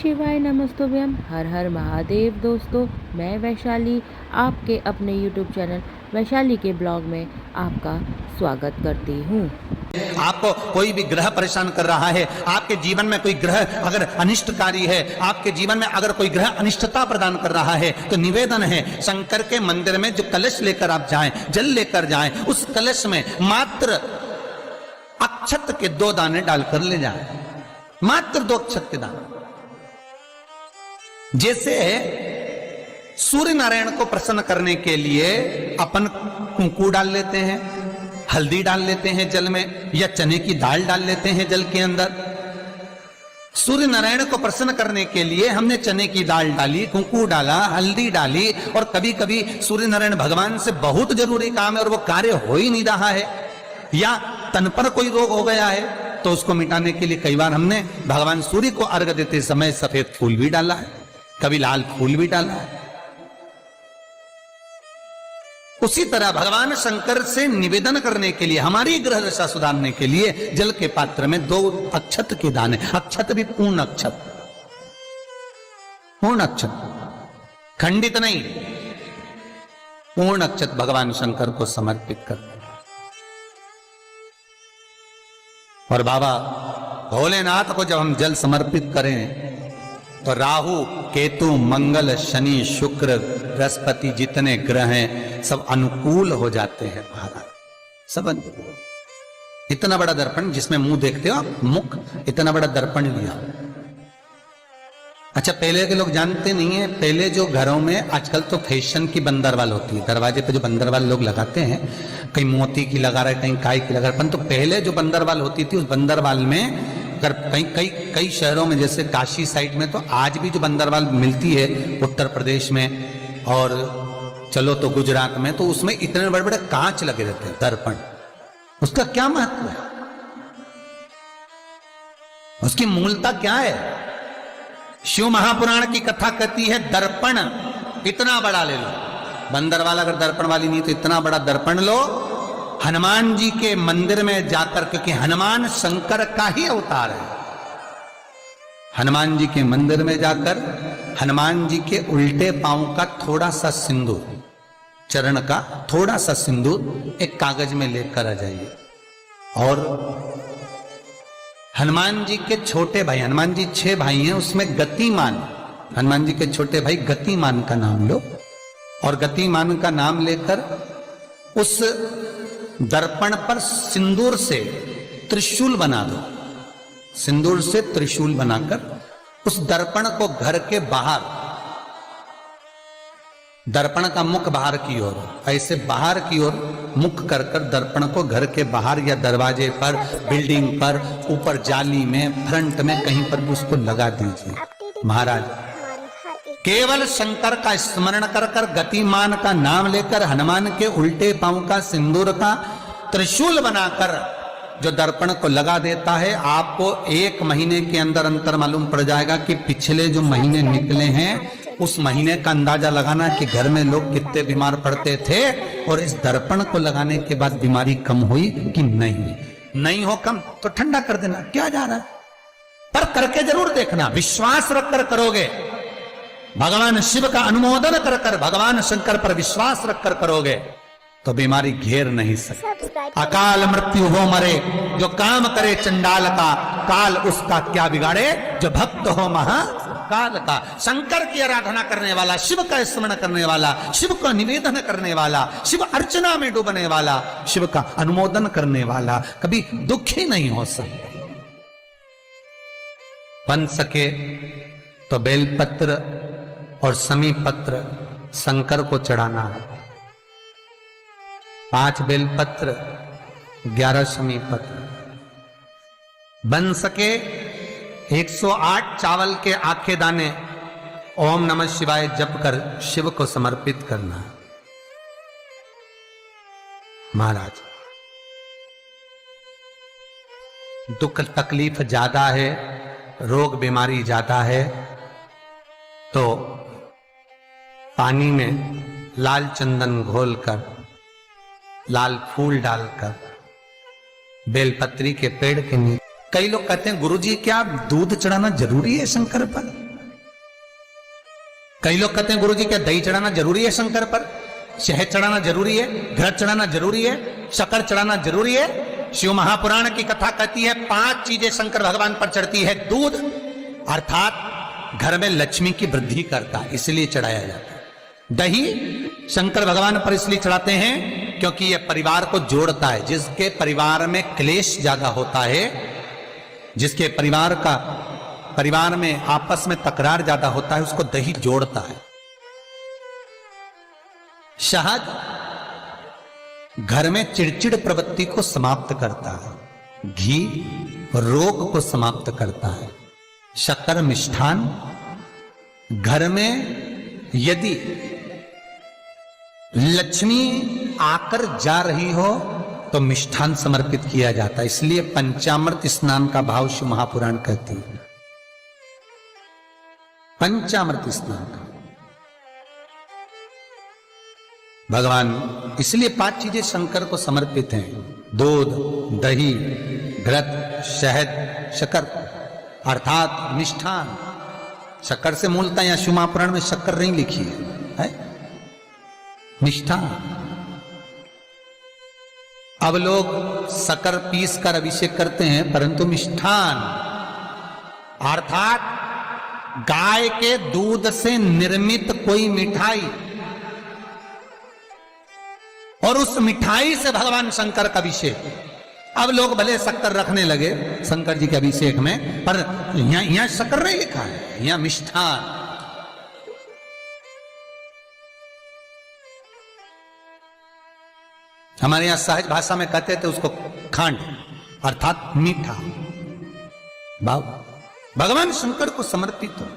शिवाय नमस्तुभ्यम। हर हर महादेव। दोस्तों, मैं वैशाली आपके अपने YouTube चैनल वैशाली के ब्लॉग में आपका स्वागत करती हूँ। आपको कोई भी ग्रह परेशान कर रहा है, आपके जीवन में कोई ग्रह अगर अनिष्टकारी है, आपके जीवन में अगर कोई ग्रह अनिष्टता प्रदान कर रहा है, तो निवेदन है शंकर के मंदिर में जो कलश लेकर आप जाएं, जल लेकर जाएं, उस कलश में मात्र अक्षत के 2 दाने डालकर ले जाएं, मात्र 2 अक्षत के दाने। जैसे सूर्य नारायण को प्रसन्न करने के लिए अपन कुंकू डाल लेते हैं, हल्दी डाल लेते हैं जल में, या चने की दाल डाल लेते हैं जल के अंदर। सूर्य नारायण को प्रसन्न करने के लिए हमने चने की दाल डाली, कुंकू डाला, हल्दी डाली, और कभी कभी सूर्य नारायण भगवान से बहुत जरूरी काम है और वो कार्य हो ही नहीं रहा है, या तन पर कोई रोग हो गया है, तो उसको मिटाने के लिए कई बार हमने भगवान सूर्य को अर्घ्य देते समय सफेद फूल भी डाला है, कभी लाल फूल भी डाला है। उसी तरह भगवान शंकर से निवेदन करने के लिए, हमारी ग्रह दशा सुधारने के लिए जल के पात्र में 2 अक्षत के दाने, अक्षत भी पूर्ण अक्षत, पूर्ण अक्षत, खंडित नहीं, पूर्ण अक्षत भगवान शंकर को समर्पित करते हैं। और बाबा भोलेनाथ को जब हम जल समर्पित करें तो राहु, केतु, मंगल, शनि, शुक्र, बृहस्पति, जितने ग्रह हैं सब अनुकूल हो जाते हैं महाराज, सब अनुकूल। इतना बड़ा दर्पण जिसमें मुंह देखते हो आप, मुख, इतना बड़ा दर्पण लिया। अच्छा, पहले के लोग जानते नहीं है, पहले जो घरों में, आजकल तो फैशन की बंदरवाल होती है, दरवाजे पे जो बंदरवाल लोग लगाते हैं, कहीं मोती की लगा रहे, कहीं काय की लगा रहे, तो पहले जो बंदरवाल होती थी, उस बंदरवाल में अगर कई शहरों में, जैसे काशी साइड में, तो आज भी जो बंदरवाल मिलती है उत्तर प्रदेश में, और चलो तो गुजरात में, तो उसमें इतने बड़े बड़े कांच लगे रहते हैं, दर्पण। उसका क्या महत्व है, उसकी मूलता क्या है? शिव महापुराण की कथा कहती है दर्पण इतना बड़ा ले लो, बंदरवाल अगर दर्पण वाली नहीं तो इतना बड़ा दर्पण लो, हनुमान जी के मंदिर में जाकर, क्योंकि हनुमान शंकर का ही अवतार है, हनुमान जी के मंदिर में जाकर हनुमान जी के उल्टे पांव का थोड़ा सा सिंदूर, चरण का थोड़ा सा सिंदूर एक कागज में लेकर आ जाइए, और हनुमान जी के छोटे भाई, हनुमान जी 6 भाई हैं, उसमें गतिमान, हनुमान जी के छोटे भाई गतिमान का नाम लो, और गतिमान का नाम लेकर उस दर्पण पर सिंदूर से त्रिशूल बना दो, सिंदूर से त्रिशूल बनाकर उस दर्पण को घर के बाहर, दर्पण का मुख बाहर की ओर, ऐसे बाहर की ओर मुख कर कर दर्पण को घर के बाहर या दरवाजे पर, बिल्डिंग पर, ऊपर जाली में, फ्रंट में, कहीं पर भी उसको लगा दीजिए। महाराज केवल शंकर का स्मरण कर कर, गतिमान का नाम लेकर, हनुमान के उल्टे पांव का सिंदूर का त्रिशूल बनाकर जो दर्पण को लगा देता है, आपको 1 महीने के अंदर अंतर मालूम पड़ जाएगा कि पिछले जो महीने निकले हैं उस महीने का अंदाजा लगाना कि घर में लोग कितने बीमार पड़ते थे, और इस दर्पण को लगाने के बाद बीमारी कम हुई कि नहीं हो कम तो ठंडा कर देना, क्या जा रहा है, पर करके जरूर देखना, विश्वास रखकर करोगे, भगवान शिव का अनुमोदन कर कर, भगवान शंकर पर विश्वास रखकर करोगे तो बीमारी घेर नहीं सकती। अकाल मृत्यु हो मरे जो काम करे चंडाल का, काल उसका क्या बिगाड़े जो भक्त हो महाकाल का। शंकर की आराधना करने वाला, शिव का स्मरण करने वाला, शिव का निवेदन करने वाला, शिव अर्चना में डूबने वाला, शिव का अनुमोदन करने वाला कभी दुखी नहीं हो सकता। बन सके तो बेलपत्र और समी पत्र शंकर को चढ़ाना है, 5 बेलपत्र, 11 समी पत्र, बन सके 108 चावल के आखे दाने ओम नमः शिवाय जप कर शिव को समर्पित करना। महाराज दुख तकलीफ ज्यादा है, रोग बीमारी ज्यादा है, तो पानी में लाल चंदन घोलकर, लाल फूल डालकर, बेलपत्री के पेड़ के नीचे, कई लोग कहते हैं गुरुजी क्या दूध चढ़ाना जरूरी है शंकर पर? कई लोग कहते हैं गुरुजी क्या दही चढ़ाना जरूरी है शंकर पर, शहद चढ़ाना जरूरी है, घृत चढ़ाना जरूरी है, शक्कर चढ़ाना जरूरी है? शिव महापुराण की कथा कहती है 5 चीजें शंकर भगवान पर चढ़ती है। दूध अर्थात घर में लक्ष्मी की वृद्धि करता है, इसलिए चढ़ाया जाता है। दही शंकर भगवान पर इसलिए चढ़ाते हैं क्योंकि यह परिवार को जोड़ता है। जिसके परिवार में क्लेश ज्यादा होता है, जिसके परिवार में आपस में तकरार ज्यादा होता है, उसको दही जोड़ता है। शहद घर में चिड़चिड़ प्रवृत्ति को समाप्त करता है। घी रोग को समाप्त करता है। शक्कर मिष्ठान घर में यदि लक्ष्मी आकर जा रही हो तो मिष्ठान समर्पित किया जाता है। इसलिए पंचामृत स्नान का भाव शिव महापुराण कहती है। पंचामृत स्नान का भगवान, इसलिए 5 चीजें शंकर को समर्पित हैं। दूध, दही, घृत, शहद, शक्कर अर्थात मिष्ठान। शक्कर से मूलतः यहां शिव महापुराण में शक्कर नहीं लिखी है, मिष्ठान। अब लोग शक्कर पीस कर अभिषेक करते हैं, परंतु मिष्ठान अर्थात गाय के दूध से निर्मित कोई मिठाई, और उस मिठाई से भगवान शंकर का अभिषेक। अब लोग भले शक्कर रखने लगे शंकर जी के अभिषेक में, पर यहां शक्कर नहीं लिखा है, यहां मिष्ठान। हमारे यहां सहज भाषा में कहते थे उसको खांड अर्थात मीठा। भगवान शंकर को समर्पित हो।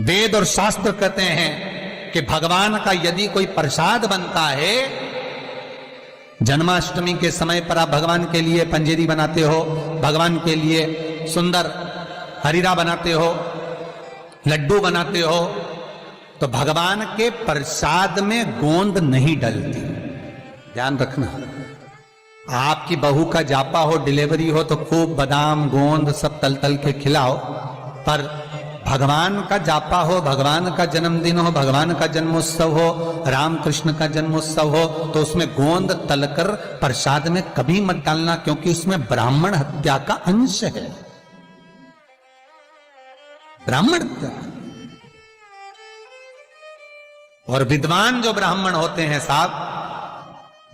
वेद और शास्त्र कहते हैं कि भगवान का यदि कोई प्रसाद बनता है, जन्माष्टमी के समय पर आप भगवान के लिए पंजेरी बनाते हो, भगवान के लिए सुंदर हरीरा बनाते हो, लड्डू बनाते हो, तो भगवान के प्रसाद में गोंद नहीं डलती। ध्यान रखना। आपकी बहू का जापा हो, डिलीवरी हो, तो खूब बादाम गोंद सब तल तल के खिलाओ, पर भगवान का जापा हो, भगवान का जन्मदिन हो, भगवान का जन्मोत्सव हो, रामकृष्ण का जन्मोत्सव हो, तो उसमें गोंद तलकर प्रसाद में कभी मत डालना, क्योंकि उसमें ब्राह्मण हत्या का अंश है। ब्राह्मण हत्या। और विद्वान जो ब्राह्मण होते हैं साहब,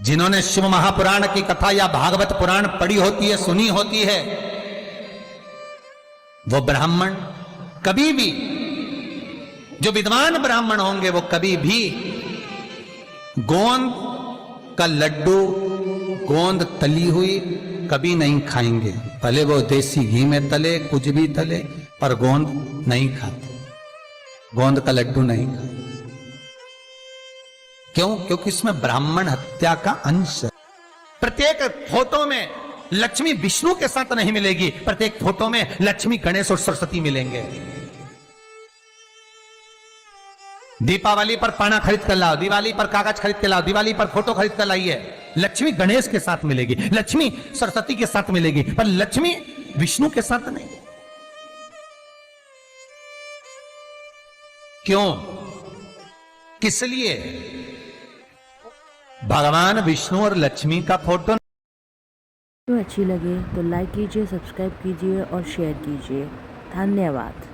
जिन्होंने शिव महापुराण की कथा या भागवत पुराण पढ़ी होती है, सुनी होती है, वो ब्राह्मण कभी भी, जो विद्वान ब्राह्मण होंगे वो कभी भी गोंद का लड्डू, गोंद तली हुई कभी नहीं खाएंगे। भले वो देसी घी में तले, कुछ भी तले, पर गोंद नहीं खाते, गोंद का लड्डू नहीं खाते। क्यों? क्योंकि इसमें ब्राह्मण हत्या का अंश है। प्रत्येक फोटो में लक्ष्मी विष्णु के साथ नहीं मिलेगी, प्रत्येक फोटो में लक्ष्मी गणेश और सरस्वती मिलेंगे। दीपावली पर पाना खरीद कर लाओ, दिवाली पर कागज खरीद के लाओ, दिवाली पर फोटो खरीद कर लाइए, लक्ष्मी गणेश के साथ मिलेगी, लक्ष्मी सरस्वती के साथ मिलेगी, पर लक्ष्मी विष्णु के साथ नहीं। क्यों? किस लिए? भगवान विष्णु और लक्ष्मी का फोटो तो अच्छी लगे तो लाइक कीजिए, सब्सक्राइब कीजिए और शेयर कीजिए। धन्यवाद।